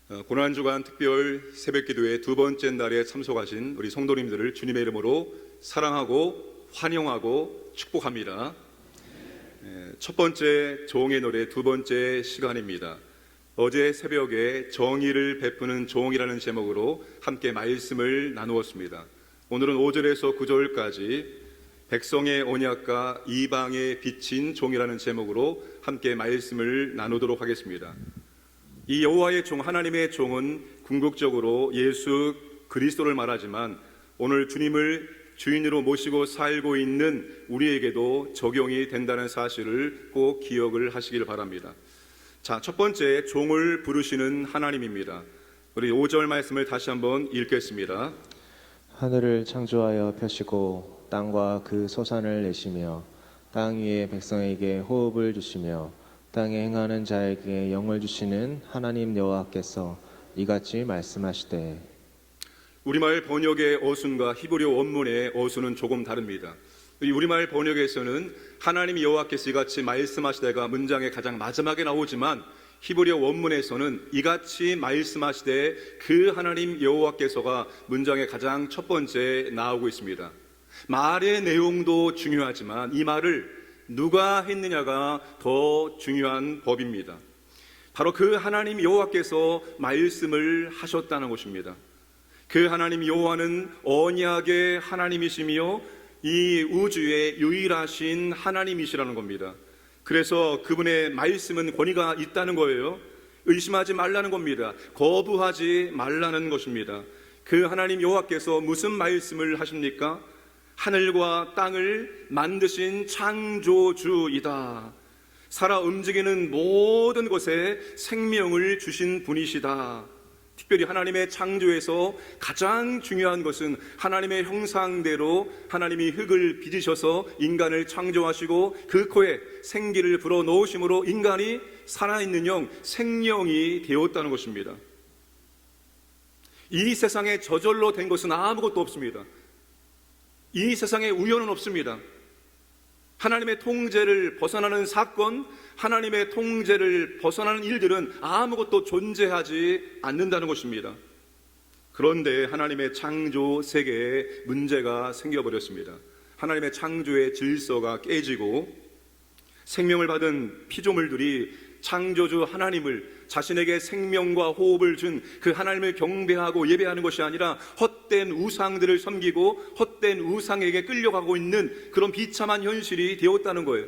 고난주간 특별 새벽기도의 두 번째 날에 참석하신 우리 성도님들을 주님의 이름으로 사랑하고 환영하고 축복합니다. 첫 번째 종의 노래 두 번째 시간입니다. 어제 새벽에 정의를 베푸는 종이라는 제목으로 함께 말씀을 나누었습니다. 오늘은 5절에서 9절까지 백성의 언약과 이방에 비친 종이라는 제목으로 함께 말씀을 나누도록 하겠습니다. 이 여호와의 종, 하나님의 종은 궁극적으로 예수 그리스도를 말하지만 오늘 주님을 주인으로 모시고 살고 있는 우리에게도 적용이 된다는 사실을 꼭 기억을 하시길 바랍니다. 자, 첫 번째, 종을 부르시는 하나님입니다. 우리 5절 말씀을 다시 한번 읽겠습니다. 하늘을 창조하여 펴시고 땅과 그 소산을 내시며 땅 위의 백성에게 호흡을 주시며 땅에 행하는 자에게 영을 주시는 하나님 여호와께서 이같이 말씀하시되. 우리말 번역의 어순과 히브리 원문의 어순은 조금 다릅니다. 우리말 번역에서는 하나님 여호와께서 이같이 말씀하시되가 문장의 가장 마지막에 나오지만 히브리 원문에서는 이같이 말씀하시되 그 하나님 여호와께서가 문장의 가장 첫 번째 나오고 있습니다. 말의 내용도 중요하지만 이 말을 누가 했느냐가 더 중요한 법입니다. 바로 그 하나님 여호와께서 말씀을 하셨다는 것입니다. 그 하나님 여호와는 언약의 하나님이시며 이 우주의 유일하신 하나님이시라는 겁니다. 그래서 그분의 말씀은 권위가 있다는 거예요. 의심하지 말라는 겁니다. 거부하지 말라는 것입니다. 그 하나님 여호와께서 무슨 말씀을 하십니까? 하늘과 땅을 만드신 창조주이다. 살아 움직이는 모든 것에 생명을 주신 분이시다. 특별히 하나님의 창조에서 가장 중요한 것은 하나님의 형상대로 하나님이 흙을 빚으셔서 인간을 창조하시고 그 코에 생기를 불어넣으심으로 인간이 살아있는 영, 생명이 되었다는 것입니다. 이 세상에 저절로 된 것은 아무것도 없습니다. 이 세상에 우연은 없습니다. 하나님의 통제를 벗어나는 사건, 하나님의 통제를 벗어나는 일들은 아무것도 존재하지 않는다는 것입니다. 그런데 하나님의 창조 세계에 문제가 생겨버렸습니다. 하나님의 창조의 질서가 깨지고 생명을 받은 피조물들이 창조주 하나님을, 자신에게 생명과 호흡을 준 그 하나님을 경배하고 예배하는 것이 아니라 헛된 우상들을 섬기고 헛된 우상에게 끌려가고 있는 그런 비참한 현실이 되었다는 거예요.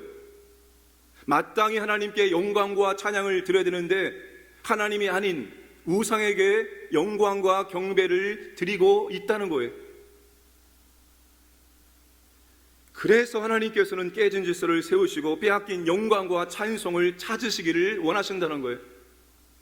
마땅히 하나님께 영광과 찬양을 드려야 되는데 하나님이 아닌 우상에게 영광과 경배를 드리고 있다는 거예요. 그래서 하나님께서는 깨진 질서를 세우시고 빼앗긴 영광과 찬송을 찾으시기를 원하신다는 거예요.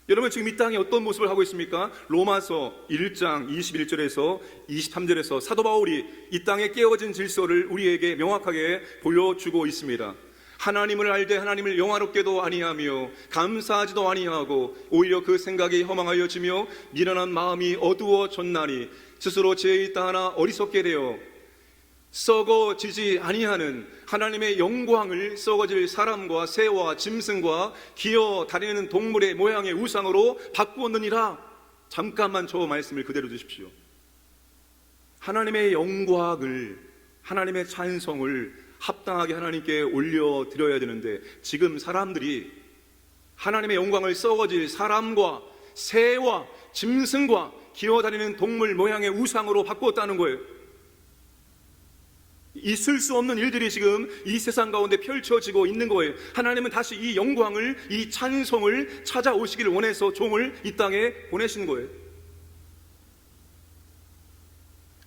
여러분, 지금 이 땅에 어떤 모습을 하고 있습니까? 로마서 1장 21절에서 23절에서 사도 바울이 이 땅에 깨어진 질서를 우리에게 명확하게 보여주고 있습니다. 하나님을 알되 하나님을 영화롭게도 아니하며 감사하지도 아니하고 오히려 그 생각이 허망하여지며 미련한 마음이 어두워졌나니 스스로 죄에 있다 하나 어리석게 되어 썩어지지 아니하는 하나님의 영광을 썩어질 사람과 새와 짐승과 기어 다니는 동물의 모양의 우상으로 바꾸었느니라. 잠깐만 저 말씀을 그대로 두십시오. 하나님의 영광을, 하나님의 찬송을 합당하게 하나님께 올려드려야 되는데 지금 사람들이 하나님의 영광을 썩어질 사람과 새와 짐승과 기어 다니는 동물 모양의 우상으로 바꾸었다는 거예요. 있을 수 없는 일들이 지금 이 세상 가운데 펼쳐지고 있는 거예요. 하나님은 다시 이 영광을, 이 찬송을 찾아오시기를 원해서 종을 이 땅에 보내신 거예요.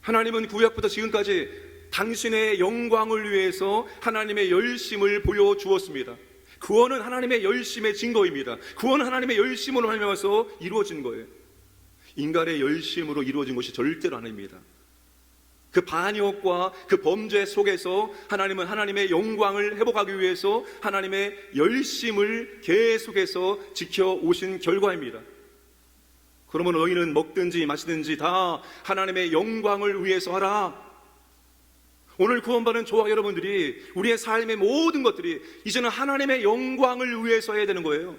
하나님은 구약부터 지금까지 당신의 영광을 위해서 하나님의 열심을 보여주었습니다. 구원은 하나님의 열심의 증거입니다. 구원은 하나님의 열심으로 말미암아서 이루어진 거예요. 인간의 열심으로 이루어진 것이 절대로 아닙니다. 그 반역과 그 범죄 속에서 하나님은 하나님의 영광을 회복하기 위해서 하나님의 열심을 계속해서 지켜오신 결과입니다. 그러면 너희는 먹든지 마시든지 다 하나님의 영광을 위해서 하라. 오늘 구원받은 저와 여러분들이 우리의 삶의 모든 것들이 이제는 하나님의 영광을 위해서 해야 되는 거예요.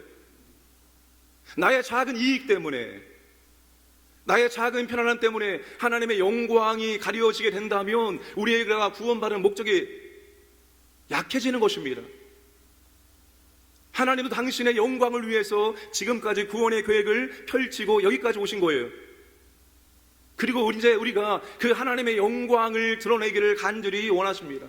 나의 작은 이익 때문에, 나의 작은 편안함 때문에 하나님의 영광이 가려지게 된다면 우리가 구원받은 목적이 약해지는 것입니다. 하나님도 당신의 영광을 위해서 지금까지 구원의 계획을 펼치고 여기까지 오신 거예요. 그리고 이제 우리가 그 하나님의 영광을 드러내기를 간절히 원하십니다.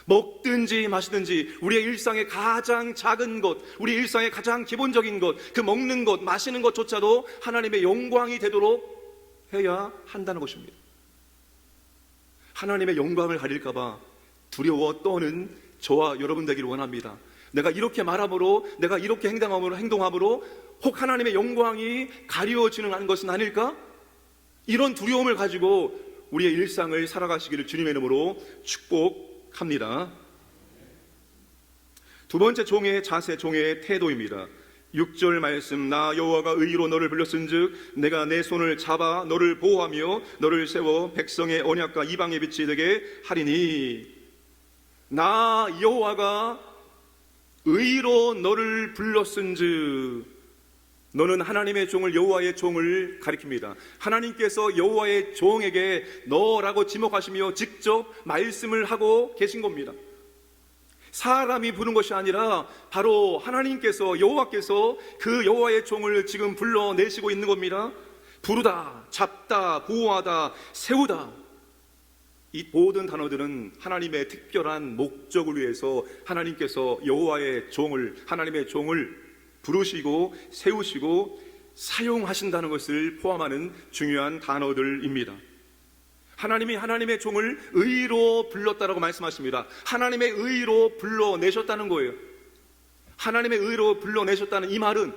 먹든지 마시든지 우리의 일상의 가장 작은 것, 우리 일상의 가장 기본적인 것, 그 먹는 것, 마시는 것조차도 하나님의 영광이 되도록 해야 한다는 것입니다. 하나님의 영광을 가릴까 봐 두려워 떠는 저와 여러분 되기를 원합니다. 내가 이렇게 말함으로, 내가 이렇게 행동함으로 혹 하나님의 영광이 가려지는 것은 아닐까? 이런 두려움을 가지고 우리의 일상을 살아가시기를 주님의 이름으로 축복합니다. 두 번째 종의 자세, 종의 태도입니다. 6절 말씀, 나 여호와가 의로 너를 불렀은즉 내가 내 손을 잡아 너를 보호하며 너를 세워 백성의 언약과 이방의 빛이 되게 하리니. 나 여호와가 의로 너를 불렀은즉, 너는 하나님의 종을, 여호와의 종을 가리킵니다. 하나님께서 여호와의 종에게 너라고 지목하시며 직접 말씀을 하고 계신 겁니다. 사람이 부른 것이 아니라 바로 하나님께서, 여호와께서 그 여호와의 종을 지금 불러내시고 있는 겁니다. 부르다, 잡다, 보호하다, 세우다, 이 모든 단어들은 하나님의 특별한 목적을 위해서 하나님께서 여호와의 종을, 하나님의 종을 부르시고 세우시고 사용하신다는 것을 포함하는 중요한 단어들입니다. 하나님이 하나님의 종을 의로 불렀다라고 말씀하십니다. 하나님의 의로 불러내셨다는 거예요. 하나님의 의로 불러내셨다는 이 말은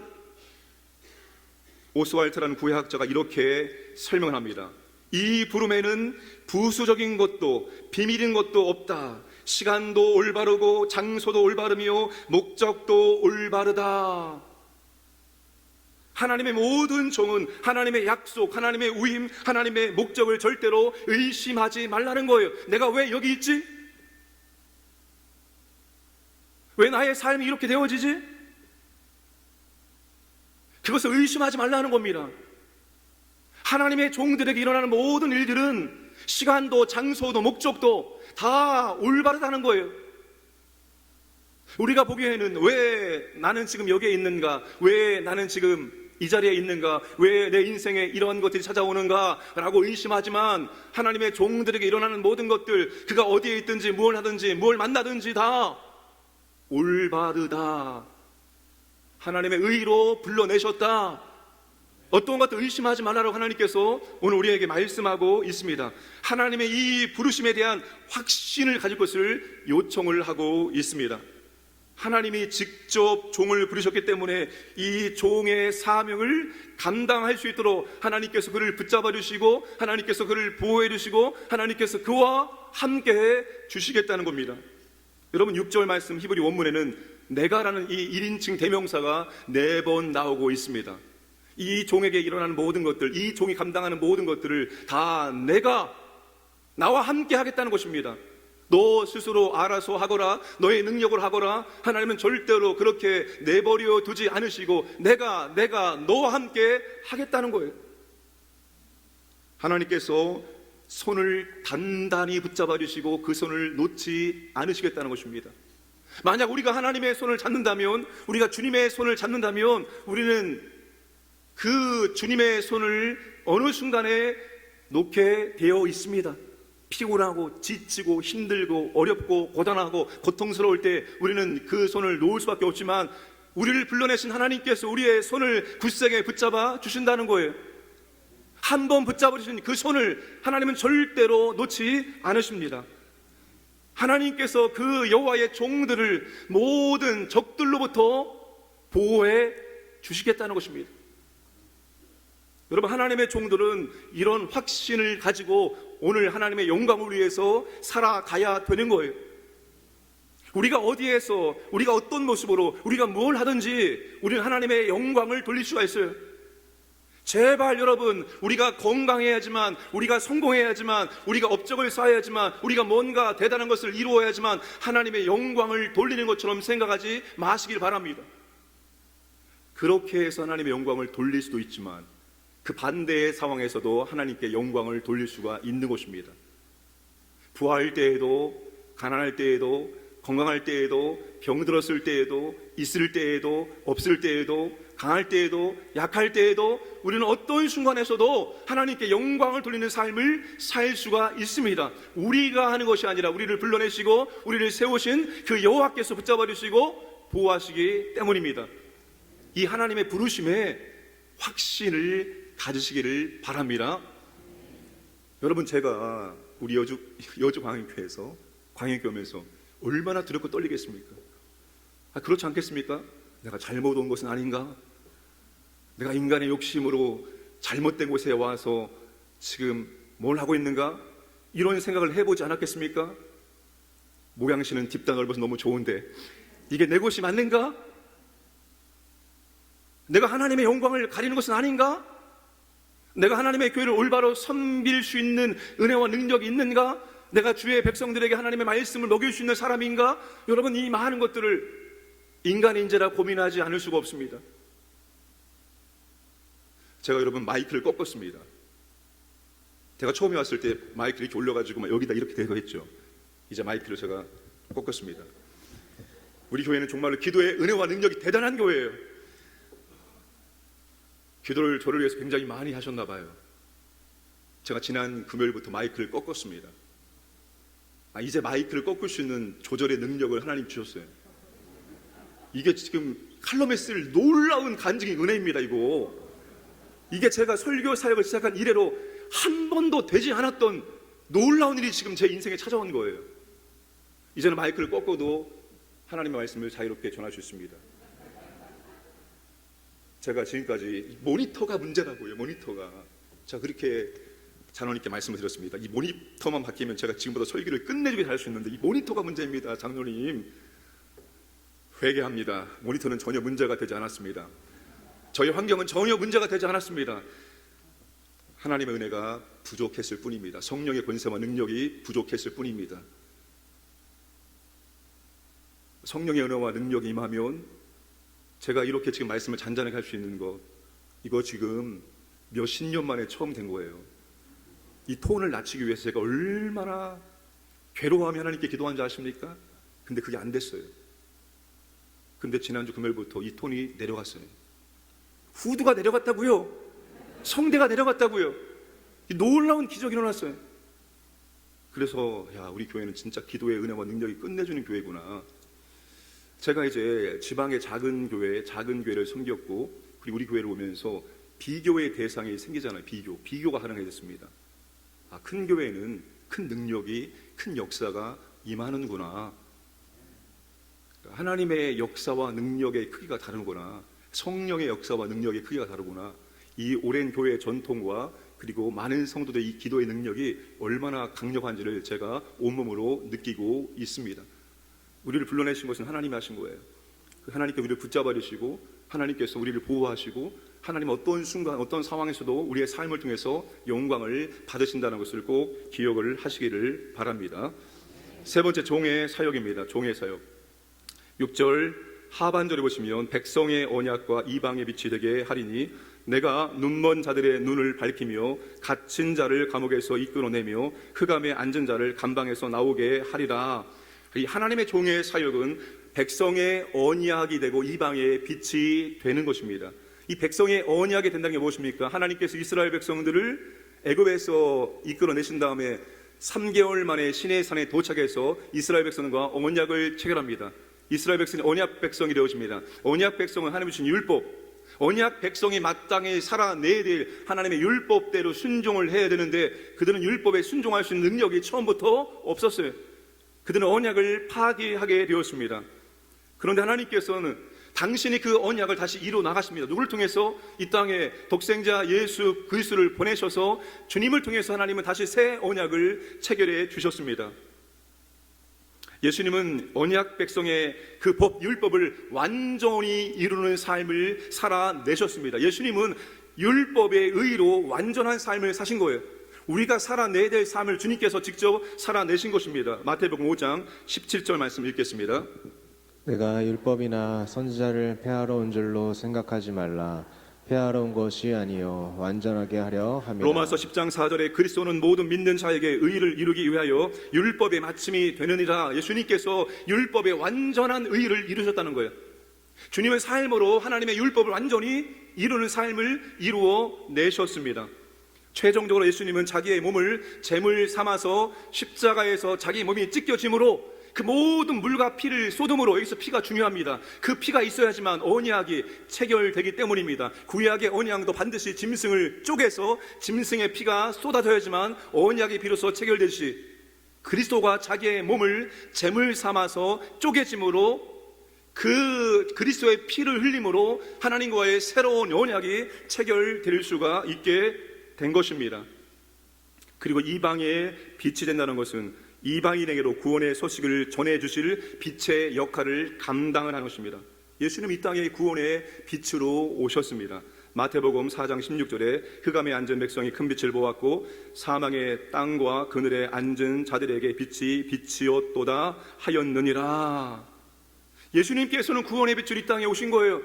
오스왈트라는 구약자가 이렇게 설명을 합니다. 이 부름에는 부수적인 것도 비밀인 것도 없다. 시간도 올바르고 장소도 올바르며 목적도 올바르다. 하나님의 모든 종은 하나님의 약속, 하나님의 우임, 하나님의 목적을 절대로 의심하지 말라는 거예요. 내가 왜 여기 있지? 왜 나의 삶이 이렇게 되어지지? 그것을 의심하지 말라는 겁니다. 하나님의 종들에게 일어나는 모든 일들은 시간도 장소도 목적도 다 올바르다는 거예요. 우리가 보기에는 왜 나는 지금 여기에 있는가? 왜 나는 지금 이 자리에 있는가? 왜 내 인생에 이런 것들이 찾아오는가? 라고 의심하지만 하나님의 종들에게 일어나는 모든 것들, 그가 어디에 있든지 무엇을 하든지 무엇을 만나든지 다 올바르다. 하나님의 의로 불러내셨다. 어떤 것도 의심하지 말라고 하나님께서 오늘 우리에게 말씀하고 있습니다. 하나님의 이 부르심에 대한 확신을 가질 것을 요청을 하고 있습니다. 하나님이 직접 종을 부르셨기 때문에 이 종의 사명을 감당할 수 있도록 하나님께서 그를 붙잡아 주시고 하나님께서 그를 보호해 주시고 하나님께서 그와 함께 해 주시겠다는 겁니다. 여러분 6절 말씀 히브리 원문에는 내가라는 이 1인칭 대명사가 4번 나오고 있습니다. 이 종에게 일어나는 모든 것들, 이 종이 감당하는 모든 것들을 다 내가 나와 함께 하겠다는 것입니다. 너 스스로 알아서 하거라, 너의 능력을 하거라. 하나님은 절대로 그렇게 내버려 두지 않으시고 내가 너와 함께 하겠다는 거예요. 하나님께서 손을 단단히 붙잡아 주시고 그 손을 놓지 않으시겠다는 것입니다. 만약 우리가 하나님의 손을 잡는다면, 우리가 주님의 손을 잡는다면 우리는 그 주님의 손을 어느 순간에 놓게 되어 있습니다. 피곤하고 지치고 힘들고 어렵고 고단하고 고통스러울 때 우리는 그 손을 놓을 수밖에 없지만 우리를 불러내신 하나님께서 우리의 손을 굳세게 붙잡아 주신다는 거예요. 한 번 붙잡아 주신 그 손을 하나님은 절대로 놓지 않으십니다. 하나님께서 그 여호와의 종들을 모든 적들로부터 보호해 주시겠다는 것입니다. 여러분, 하나님의 종들은 이런 확신을 가지고 오늘 하나님의 영광을 위해서 살아가야 되는 거예요. 우리가 어디에서, 우리가 어떤 모습으로, 우리가 뭘 하든지 우리는 하나님의 영광을 돌릴 수가 있어요. 제발 여러분, 우리가 건강해야지만, 우리가 성공해야지만, 우리가 업적을 쌓아야지만, 우리가 뭔가 대단한 것을 이루어야지만 하나님의 영광을 돌리는 것처럼 생각하지 마시길 바랍니다. 그렇게 해서 하나님의 영광을 돌릴 수도 있지만 그 반대의 상황에서도 하나님께 영광을 돌릴 수가 있는 것입니다. 부할 때에도, 가난할 때에도, 건강할 때에도, 병들었을 때에도, 있을 때에도, 없을 때에도, 강할 때에도, 약할 때에도 우리는 어떤 순간에서도 하나님께 영광을 돌리는 삶을 살 수가 있습니다. 우리가 하는 것이 아니라 우리를 불러내시고 우리를 세우신 그 여호와께서 붙잡아 주시고 보호하시기 때문입니다. 이 하나님의 부르심에 확신을 가지시기를 바랍니다. 여러분, 제가 우리 여주 광역교회에서 광역교회 오면서 얼마나 두렵고 떨리겠습니까? 그렇지 않겠습니까? 내가 잘못 온 것은 아닌가? 내가 인간의 욕심으로 잘못된 곳에 와서 지금 뭘 하고 있는가? 이런 생각을 해보지 않았겠습니까? 모양씨는 딥다 넓어서 너무 좋은데 이게 내 곳이 맞는가? 내가 하나님의 영광을 가리는 것은 아닌가? 내가 하나님의 교회를 올바로 섬길 수 있는 은혜와 능력이 있는가? 내가 주의 백성들에게 하나님의 말씀을 먹일 수 있는 사람인가? 여러분, 이 많은 것들을 인간의 인재라 고민하지 않을 수가 없습니다. 제가 여러분 마이크를 꺾었습니다. 제가 처음에 왔을 때 마이크를 이렇게 올려가지고 막 여기다 이렇게 대고 했죠. 이제 마이크를 제가 꺾었습니다. 우리 교회는 정말로 기도의 은혜와 능력이 대단한 교회예요. 기도를 저를 위해서 굉장히 많이 하셨나 봐요. 제가 지난 금요일부터 마이크를 꺾었습니다. 이제 마이크를 꺾을 수 있는 조절의 능력을 하나님 주셨어요. 이게 지금 칼럼에 쓸 놀라운 간증의 은혜입니다. 이게 제가 설교 사역을 시작한 이래로 한 번도 되지 않았던 놀라운 일이 지금 제 인생에 찾아온 거예요. 이제는 마이크를 꺾어도 하나님의 말씀을 자유롭게 전할 수 있습니다. 제가 지금까지 모니터가 문제라고요. 모니터가. 제가 그렇게 장로님께 말씀을 드렸습니다. 이 모니터만 바뀌면 제가 지금보다 설교를 끝내주게 할 수 있는데 이 모니터가 문제입니다. 장로님, 회개합니다. 모니터는 전혀 문제가 되지 않았습니다. 저희 환경은 전혀 문제가 되지 않았습니다. 하나님의 은혜가 부족했을 뿐입니다. 성령의 권세와 능력이 부족했을 뿐입니다. 성령의 은혜와 능력이 임하면 제가 이렇게 지금 말씀을 잔잔하게 할 수 있는 거, 이거 지금 몇십 년 만에 처음 된 거예요. 이 톤을 낮추기 위해서 제가 얼마나 괴로워하며 하나님께 기도한지 아십니까? 근데 그게 안 됐어요. 근데 지난주 금요일부터 이 톤이 내려갔어요. 후드가 내려갔다고요. 성대가 내려갔다고요. 이 놀라운 기적이 일어났어요. 그래서 우리 교회는 진짜 기도의 은혜와 능력이 끝내주는 교회구나. 제가 이제 지방의 작은 교회를 섬겼고, 그리고 우리 교회를 오면서 비교의 대상이 생기잖아요. 비교가 가능해졌습니다. 큰 교회는 큰 능력이, 큰 역사가 임하는구나. 하나님의 역사와 능력의 크기가 다르구나. 성령의 역사와 능력의 크기가 다르구나. 이 오랜 교회의 전통과 그리고 많은 성도들의 이 기도의 능력이 얼마나 강력한지를 제가 온몸으로 느끼고 있습니다. 우리를 불러내신 것은 하나님이 하신 거예요. 하나님께 우리를 붙잡아 주시고, 하나님께서 우리를 보호하시고, 하나님 어떤 순간 어떤 상황에서도 우리의 삶을 통해서 영광을 받으신다는 것을 꼭 기억을 하시기를 바랍니다. 세 번째, 종의 사역입니다. 종의 사역. 6절 하반절에 보시면 백성의 언약과 이방의 빛이 되게 하리니 내가 눈먼 자들의 눈을 밝히며 갇힌 자를 감옥에서 이끌어내며 흑암에 앉은 자를 감방에서 나오게 하리라. 이 하나님의 종의 사역은 백성의 언약이 되고 이방의 빛이 되는 것입니다. 이 백성의 언약이 된다는 게 무엇입니까? 하나님께서 이스라엘 백성들을 애굽에서 이끌어내신 다음에 3개월 만에 시내산에 도착해서 이스라엘 백성과 언약을 체결합니다. 이스라엘 백성이 언약 백성이 되어집니다. 언약 백성은 하나님이 주신 율법, 언약 백성이 마땅히 살아내야 될 하나님의 율법대로 순종을 해야 되는데 그들은 율법에 순종할 수 있는 능력이 처음부터 없었어요. 그들은 언약을 파기하게 되었습니다. 그런데 하나님께서는 당신이 그 언약을 다시 이루어 나가십니다. 누구를 통해서? 이 땅에 독생자 예수 그리스도를 보내셔서 주님을 통해서 하나님은 다시 새 언약을 체결해 주셨습니다. 예수님은 언약 백성의 그 법, 율법을 완전히 이루는 삶을 살아내셨습니다. 예수님은 율법의 의로 완전한 삶을 사신 거예요. 우리가 살아내야 될 삶을 주님께서 직접 살아내신 것입니다. 마태복음 5장 17절 말씀 읽겠습니다. 내가 율법이나 선지자를 폐하러 온 줄로 생각하지 말라. 폐하러 온 것이 아니요 완전하게 하려 함이라. 로마서 10장 4절에 그리스도는 모든 믿는 자에게 의를 이루기 위하여 율법의 마침이 되느니라. 예수님께서 율법의 완전한 의를 이루셨다는 거예요. 주님의 삶으로 하나님의 율법을 완전히 이루는 삶을 이루어 내셨습니다. 최종적으로 예수님은 자기의 몸을 제물 삼아서 십자가에서 자기 몸이 찢겨짐으로 그 모든 물과 피를 쏟음으로, 여기서 피가 중요합니다. 그 피가 있어야지만 언약이 체결되기 때문입니다. 구약의 언약도 반드시 짐승을 쪼개서 짐승의 피가 쏟아져야지만 언약이 비로소 체결되듯이 그리스도가 자기의 몸을 제물 삼아서 쪼개짐으로 그 그리스도의 피를 흘림으로 하나님과의 새로운 언약이 체결될 수가 있게 된 것입니다. 그리고 이방의 빛이 된다는 것은 이방인에게로 구원의 소식을 전해주실 빛의 역할을 감당을 하는 것입니다. 예수님 이 땅에 구원의 빛으로 오셨습니다. 마태복음 4장 16절에 흑암에 앉은 백성이 큰 빛을 보았고 사망의 땅과 그늘에 앉은 자들에게 빛이 비치었도다 하였느니라. 예수님께서는 구원의 빛을 이 땅에 오신 거예요.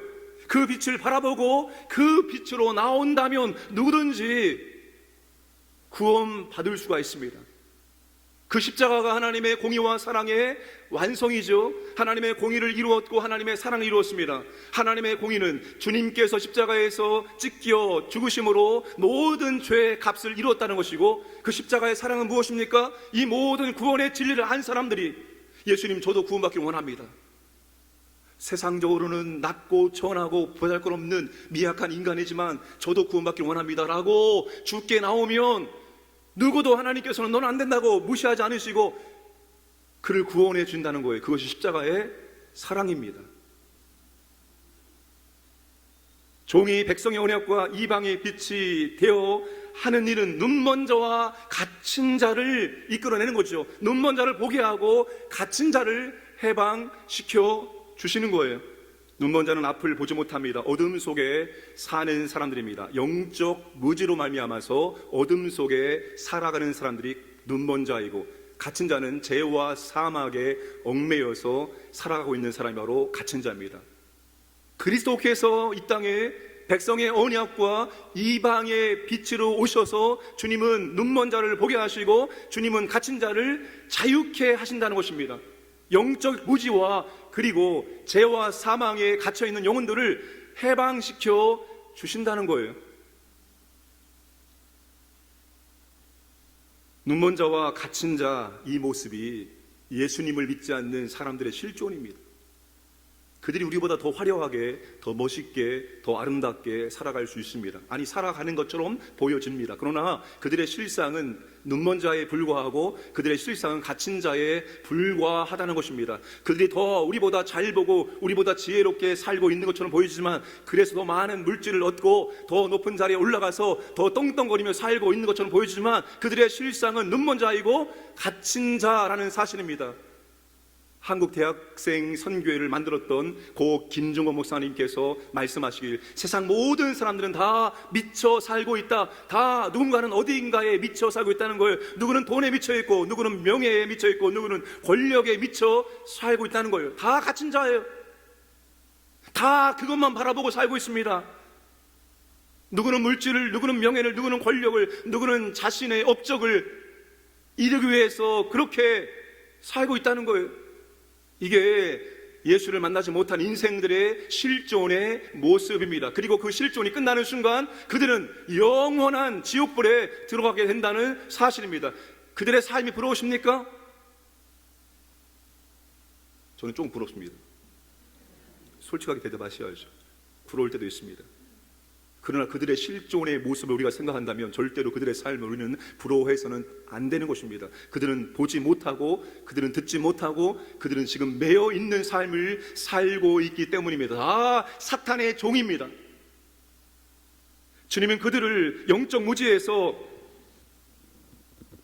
그 빛을 바라보고 그 빛으로 나온다면 누구든지 구원 받을 수가 있습니다. 그 십자가가 하나님의 공의와 사랑의 완성이죠. 하나님의 공의를 이루었고 하나님의 사랑을 이루었습니다. 하나님의 공의는 주님께서 십자가에서 찢겨 죽으심으로 모든 죄의 값을 이루었다는 것이고, 그 십자가의 사랑은 무엇입니까? 이 모든 구원의 진리를 안 사람들이 예수님, 저도 구원받기를 원합니다. 세상적으로는 낮고 천하고 보잘것없는 미약한 인간이지만 저도 구원받기를 원합니다 라고 죽게 나오면 누구도 하나님께서는 넌 안 된다고 무시하지 않으시고 그를 구원해 준다는 거예요. 그것이 십자가의 사랑입니다. 종이 백성의 언약과 이방의 빛이 되어 하는 일은 눈먼 자와 갇힌 자를 이끌어내는 거죠. 눈먼 자를 보게 하고 갇힌 자를 해방시켜 주시는 거예요. 눈먼 자는 앞을 보지 못합니다. 어둠 속에 사는 사람들입니다. 영적 무지로 말미암아서 어둠 속에 살아가는 사람들이 눈먼 자이고, 갇힌 자는 죄와 사막에 얽매여서 살아가고 있는 사람이 바로 갇힌 자입니다. 그리스도께서 이 땅에 백성의 언약과 이방의 빛으로 오셔서 주님은 눈먼 자를 보게 하시고 주님은 갇힌 자를 자유케 하신다는 것입니다. 영적 무지와 그리고 죄와 사망에 갇혀있는 영혼들을 해방시켜 주신다는 거예요. 눈먼 자와 갇힌 자, 이 모습이 예수님을 믿지 않는 사람들의 실존입니다. 그들이 우리보다 더 화려하게, 더 멋있게, 더 아름답게 살아갈 수 있습니다. 아니, 살아가는 것처럼 보여집니다. 그러나 그들의 실상은 눈먼 자에 불과하고 그들의 실상은 갇힌 자에 불과하다는 것입니다. 그들이 더 우리보다 잘 보고 우리보다 지혜롭게 살고 있는 것처럼 보이지만, 그래서 더 많은 물질을 얻고 더 높은 자리에 올라가서 더 떵떵거리며 살고 있는 것처럼 보이지만 그들의 실상은 눈먼 자이고 갇힌 자라는 사실입니다. 한국 대학생 선교회를 만들었던 고 김종건 목사님께서 말씀하시길, 세상 모든 사람들은 다 미쳐 살고 있다. 다 누군가는 어디인가에 미쳐 살고 있다는 걸. 누구는 돈에 미쳐 있고, 누구는 명예에 미쳐 있고, 누구는 권력에 미쳐 살고 있다는 거예요. 다 갇힌 자예요. 다 그것만 바라보고 살고 있습니다. 누구는 물질을, 누구는 명예를, 누구는 권력을, 누구는 자신의 업적을 이루기 위해서 그렇게 살고 있다는 거예요. 이게 예수를 만나지 못한 인생들의 실존의 모습입니다. 그리고 그 실존이 끝나는 순간 그들은 영원한 지옥불에 들어가게 된다는 사실입니다. 그들의 삶이 부러우십니까? 저는 좀 부럽습니다. 솔직하게 대답하셔야죠. 부러울 때도 있습니다. 그러나 그들의 실존의 모습을 우리가 생각한다면 절대로 그들의 삶을 우리는 부러워해서는 안 되는 것입니다. 그들은 보지 못하고, 그들은 듣지 못하고, 그들은 지금 매여 있는 삶을 살고 있기 때문입니다. 다 사탄의 종입니다. 주님은 그들을 영적 무지에서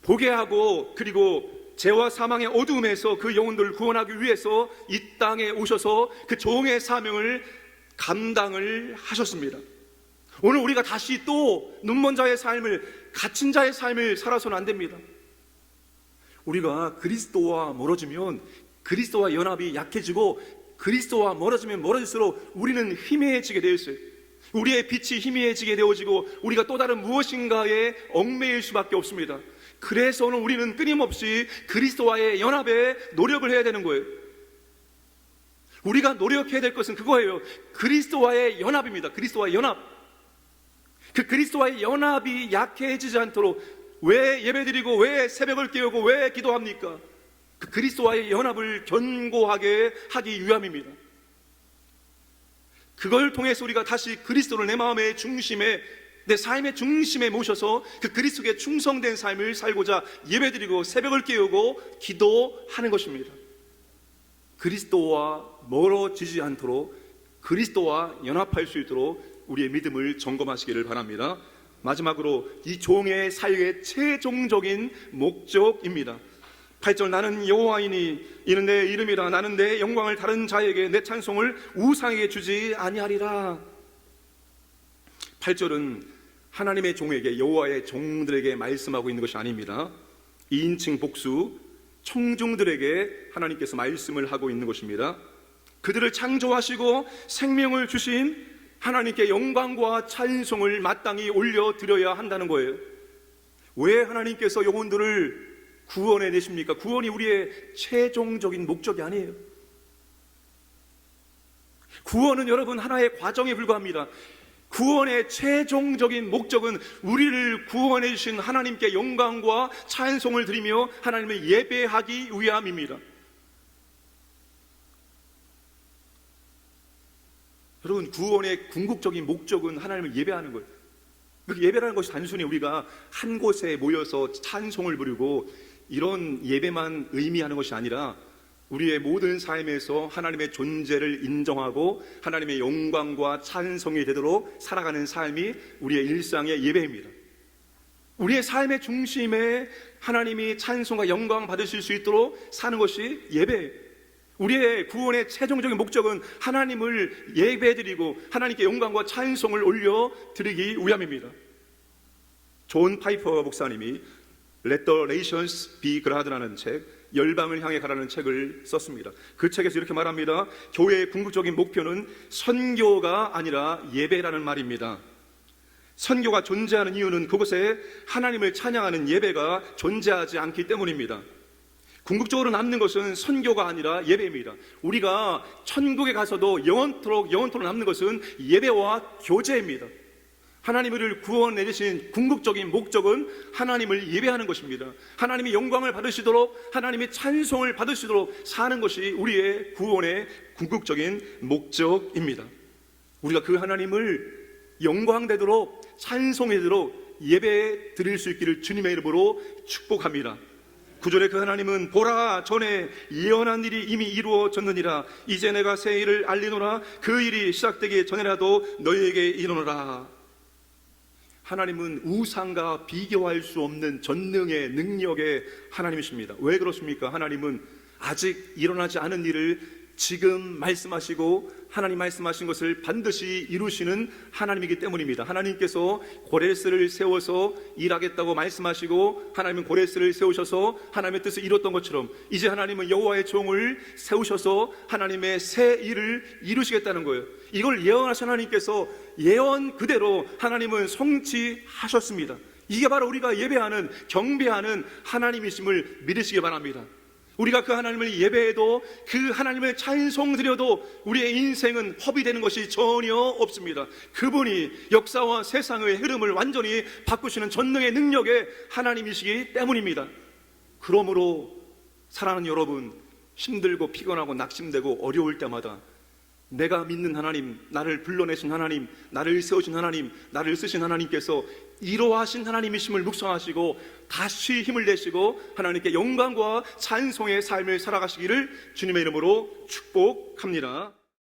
보게 하고, 그리고 죄와 사망의 어두움에서 그 영혼들을 구원하기 위해서 이 땅에 오셔서 그 종의 사명을 감당을 하셨습니다. 오늘 우리가 다시 또 눈먼 자의 삶을, 갇힌 자의 삶을 살아서는 안 됩니다. 우리가 그리스도와 멀어지면 그리스도와 연합이 약해지고, 그리스도와 멀어지면 멀어질수록 우리는 희미해지게 되어 있어요. 우리의 빛이 희미해지게 되어지고 우리가 또 다른 무엇인가에 얽매일 수밖에 없습니다. 그래서 오늘 우리는 끊임없이 그리스도와의 연합에 노력을 해야 되는 거예요. 우리가 노력해야 될 것은 그거예요. 그리스도와의 연합입니다. 그리스도와의 연합. 그 그리스도와의 연합이 약해지지 않도록 왜 예배드리고 왜 새벽을 깨우고 왜 기도합니까? 그 그리스도와의 연합을 견고하게 하기 위함입니다. 그걸 통해서 우리가 다시 그리스도를 내 마음의 중심에, 내 삶의 중심에 모셔서 그 그리스도에 충성된 삶을 살고자 예배드리고 새벽을 깨우고 기도하는 것입니다. 그리스도와 멀어지지 않도록 그리스도와 연합할 수 있도록 우리의 믿음을 점검하시기를 바랍니다. 마지막으로 이 종의 사역의 최종적인 목적입니다. 8절, 나는 여호와이니 이는 내 이름이라. 나는 내 영광을 다른 자에게 내 찬송을 우상에게 주지 아니하리라. 8절은 하나님의 종에게, 여호와의 종들에게 말씀하고 있는 것이 아닙니다. 2인칭 복수 청중들에게 하나님께서 말씀을 하고 있는 것입니다. 그들을 창조하시고 생명을 주신 하나님께 영광과 찬송을 마땅히 올려드려야 한다는 거예요. 왜 하나님께서 영혼들을 구원해 내십니까? 구원이 우리의 최종적인 목적이 아니에요. 구원은 여러분 하나의 과정에 불과합니다. 구원의 최종적인 목적은 우리를 구원해 주신 하나님께 영광과 찬송을 드리며 하나님을 예배하기 위함입니다. 여러분, 구원의 궁극적인 목적은 하나님을 예배하는 거예요. 그 예배라는 것이 단순히 우리가 한 곳에 모여서 찬송을 부르고 이런 예배만 의미하는 것이 아니라 우리의 모든 삶에서 하나님의 존재를 인정하고 하나님의 영광과 찬송이 되도록 살아가는 삶이 우리의 일상의 예배입니다. 우리의 삶의 중심에 하나님이 찬송과 영광 받으실 수 있도록 사는 것이 예배예요. 우리의 구원의 최종적인 목적은 하나님을 예배드리고 하나님께 영광과 찬송을 올려드리기 위함입니다. 존 파이퍼 목사님이 Let the Nations Be Glad라는 책, 열방을 향해 가라는 책을 썼습니다. 그 책에서 이렇게 말합니다. 교회의 궁극적인 목표는 선교가 아니라 예배라는 말입니다. 선교가 존재하는 이유는 그곳에 하나님을 찬양하는 예배가 존재하지 않기 때문입니다. 궁극적으로 남는 것은 선교가 아니라 예배입니다. 우리가 천국에 가서도 영원토록 남는 것은 예배와 교제입니다. 하나님을 구원해 주신 궁극적인 목적은 하나님을 예배하는 것입니다. 하나님이 영광을 받으시도록, 하나님이 찬송을 받으시도록 사는 것이 우리의 구원의 궁극적인 목적입니다. 우리가 그 하나님을 영광되도록, 찬송되도록 예배 드릴 수 있기를 주님의 이름으로 축복합니다. 9절에 그 하나님은 보라, 전에 예언한 일이 이미 이루어졌느니라. 이제 내가 새 일을 알리노라. 그 일이 시작되기 전에라도 너희에게 이르노라. 하나님은 우상과 비교할 수 없는 전능의 능력의 하나님이십니다. 왜 그렇습니까? 하나님은 아직 일어나지 않은 일을 지금 말씀하시고 하나님 말씀하신 것을 반드시 이루시는 하나님이기 때문입니다. 하나님께서 고레스를 세워서 일하겠다고 말씀하시고 하나님은 고레스를 세우셔서 하나님의 뜻을 이뤘던 것처럼 이제 하나님은 여호와의 종을 세우셔서 하나님의 새 일을 이루시겠다는 거예요. 이걸 예언하신 하나님께서 예언 그대로 하나님은 성취하셨습니다. 이게 바로 우리가 예배하는, 경배하는 하나님이심을 믿으시기 바랍니다. 우리가 그 하나님을 예배해도, 그 하나님을 찬송드려도 우리의 인생은 허비되는 것이 전혀 없습니다. 그분이 역사와 세상의 흐름을 완전히 바꾸시는 전능의 능력의 하나님이시기 때문입니다. 그러므로 사랑하는 여러분, 힘들고 피곤하고 낙심되고 어려울 때마다 내가 믿는 하나님, 나를 불러내신 하나님, 나를 세우신 하나님, 나를 쓰신 하나님께서 이로하신 하나님이심을 묵상하시고 다시 힘을 내시고 하나님께 영광과 찬송의 삶을 살아가시기를 주님의 이름으로 축복합니다.